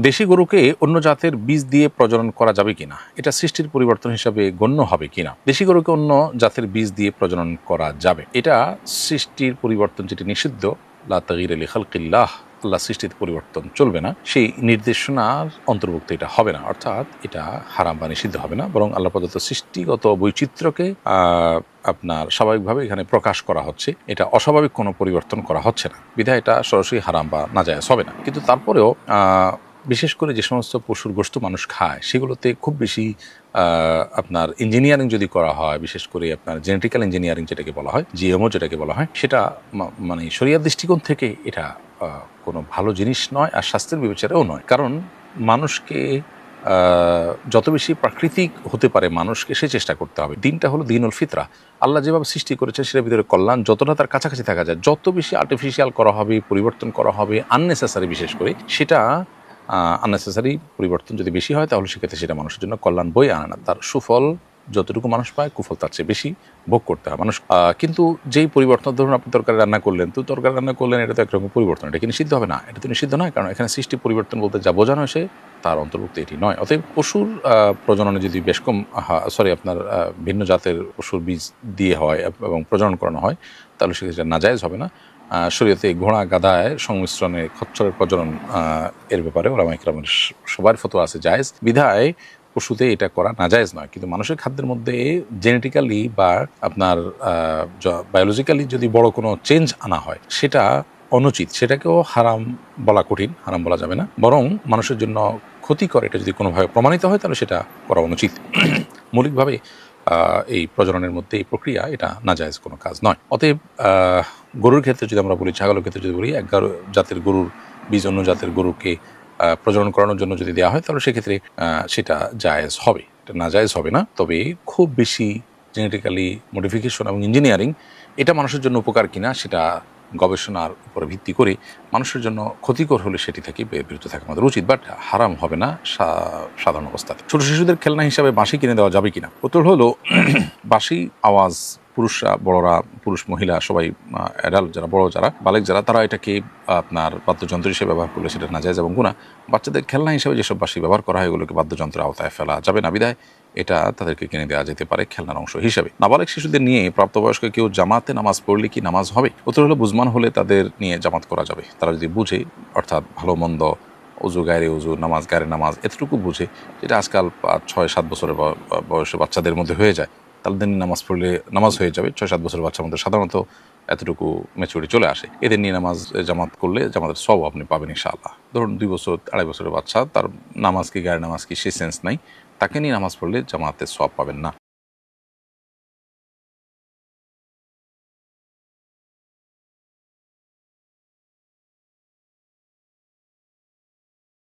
দেশি গরুকে অন্য জাতের বীজ দিয়ে প্রজনন করা যাবে কিনা, এটা সৃষ্টির পরিবর্তন হিসাবে গণ্য হবে কিনা? দেশি গরুকে অন্য জাতের বীজ দিয়ে প্রজনন করা যাবে, এটা সৃষ্টির পরিবর্তন যেটি নিষিদ্ধ, লা তাগয়ীরা লিখালকিল্লাহ, আল্লাহ সৃষ্টির পরিবর্তন চলবে না, সেই নির্দেশনার অন্তর্ভুক্ত এটা হবে না। অর্থাৎ এটা হারাম বা নিষিদ্ধ হবে না, বরং আল্লাহ প্রদত্ত সৃষ্টিগত বৈচিত্র্যকে আপনার স্বাভাবিকভাবে এখানে প্রকাশ করা হচ্ছে। এটা অস্বাভাবিক কোনো পরিবর্তন করা হচ্ছে না, বিধায় এটা সরাসরি হারাম বা নাজায়েজ হবে না। কিন্তু তারপরেও বিশেষ করে যে সমস্ত পশুর গোশত মানুষ খায়, সেগুলোতে খুব বেশি আপনার ইঞ্জিনিয়ারিং যদি করা হয়, বিশেষ করে আপনার জেনেটিক্যাল ইঞ্জিনিয়ারিং যেটাকে বলা হয়, জিএমও যেটাকে বলা হয়, সেটা মানে শরিয়ার দৃষ্টিকোণ থেকে এটা কোনো ভালো জিনিস নয়, আর স্বাস্থ্যের বিবেচনাও নয়। কারণ মানুষকে যত বেশি প্রাকৃতিক হতে পারে মানুষকে সে চেষ্টা করতে হবে। দিনটা হলো দিনুল ফিতরা, আল্লাহ যেভাবে সৃষ্টি করেছে সেটার ভিতরে কল্যাণ যতটা তার কাছাকাছি থাকা যায়, যত বেশি আর্টিফিশিয়াল করা হবে, পরিবর্তন করা হবে, আননেসেসারি বিশেষ করে, সেটা আননেসেসারি পরিবর্তন যদি বেশি হয় তাহলে সেক্ষেত্রে সেটা মানুষের জন্য কল্যাণ বয়ে আনে না। তার সুফল যতটুকু মানুষ পায়, কুফল তার চেয়ে বেশি ভোগ করতে হয় মানুষ। কিন্তু যেই পরিবর্তন, ধরুন আপনি তরকারি রান্না করলেন, তো তরকারি রান্না করলেন, এটা তো একরকম পরিবর্তন, এটা কি নিষিদ্ধ হবে না? এটা তো নিষিদ্ধ নয়, কারণ এখানে সৃষ্টি পরিবর্তন বলতে যা বোঝানো হয়েছে তার অন্তর্ভুক্ত এটি নয়। অতএব পশুর প্রজননে যদি বেশ কম আপনার ভিন্ন জাতের পশুর বীজ দিয়ে হয় এবং প্রজনন করানো হয়, তাহলে সেক্ষেত্রে নাজায়েজ হবে না। শরীয়তে ঘোড়া গাধায় সংমিশ্রণে খচ্চরের প্রজনন এর ব্যাপারে ওলামা ইকরামের সবার ফতোয়া আছে জায়েজ, বিধায় পশুতে এটা করা নাজায়েজ নয়। কিন্তু মানুষের খাদ্যের মধ্যে জেনেটিক্যালি বা আপনার বায়োলজিক্যালি যদি বড় কোনো চেঞ্জ আনা হয়, সেটা অনুচিত, সেটাকেও হারাম বলা কঠিন, হারাম বলা যাবে না, বরং মানুষের জন্য ক্ষতিকর এটা যদি কোনোভাবে প্রমাণিত হয় তাহলে সেটা করা অনুচিত। মৌলিকভাবে এই প্রজননের মধ্যে এই প্রক্রিয়া এটা নাজায়েজ কোনো কাজ নয়। অতএব গরুর ক্ষেত্রে যদি আমরা বলি, ছাগলের ক্ষেত্রে যদি বলি, এক জাতের গরুর বীজ অন্য জাতের গরুকে প্রজনন করানোর জন্য যদি দেওয়া হয় তাহলে সেক্ষেত্রে সেটা জায়েজ হবে, এটা নাজায়েজ হবে না। তবে খুব বেশি জেনেটিক্যালি মডিফিকেশন এবং ইঞ্জিনিয়ারিং এটা মানুষের জন্য উপকার কিনা সেটা গবেষণার উপর ভিত্তি করে মানুষের জন্য ক্ষতিকর হলে সেটি থেকে বিরত থাকা আমাদের উচিত, বাট হারাম হবে না সাধারণ অবস্থাতে। ছোট শিশুদের খেলনা হিসাবে বাঁশি কিনে দেওয়া যাবে কিনা? উত্তর হলো, বাঁশি আওয়াজ পুরুষরা, বড়রা, পুরুষ মহিলা সবাই, অ্যাডাল্ট যারা, বড় যারা, বালেক যারা, তারা এটাকে আপনার বাদ্যযন্ত্র হিসেবে ব্যবহার করলে সেটা নাজায়েজ এবং গুনাহ। বাচ্চাদের খেলনা হিসেবে যেসব বাঁশি ব্যবহার করা হয় এগুলোকে বাদ্যযন্ত্রের আওতায় ফেলা যাবে না, বিধায় এটা তাদেরকে কিনে দেওয়া যেতে পারে খেলনার অংশ হিসেবে। নাবালেক শিশুদের নিয়ে প্রাপ্তবয়স্ক কেউ জামাতে নামাজ পড়লে কি নামাজ হবে? উত্তর হলো, বুঝমান হলে তাদের নিয়ে জামাত করা যাবে। তারা যদি বুঝে, অর্থাৎ ভালো মন্দ, উজু গায়ে উজু, নামাজ গায়ে নামাজ, এতটুকু বুঝে, যেটা আজকাল 6-7 বছরের বয়সে বাচ্চাদের মধ্যে হয়ে যায়, তাদের নিয়ে নামাজ পড়লে নামাজ হয়ে যাবে। 6-7 বছরের বাচ্চার মধ্যে সাধারণত এতটুকু ম্যাচুরিটি চলে আসে। এদের নিয়ে নামাজ জামাত করলে জামাতের সওয়াব আপনি পাবেন ইনশাআল্লাহ। ধরুন 2 বছর 2.5 বছরের বাচ্চা, তার নামাজ কি গায়ে নামাজ কি সে সেন্স নাই, তাকে নিয়ে নামাজ পড়লে জামাতের সওয়াব পাবেন না।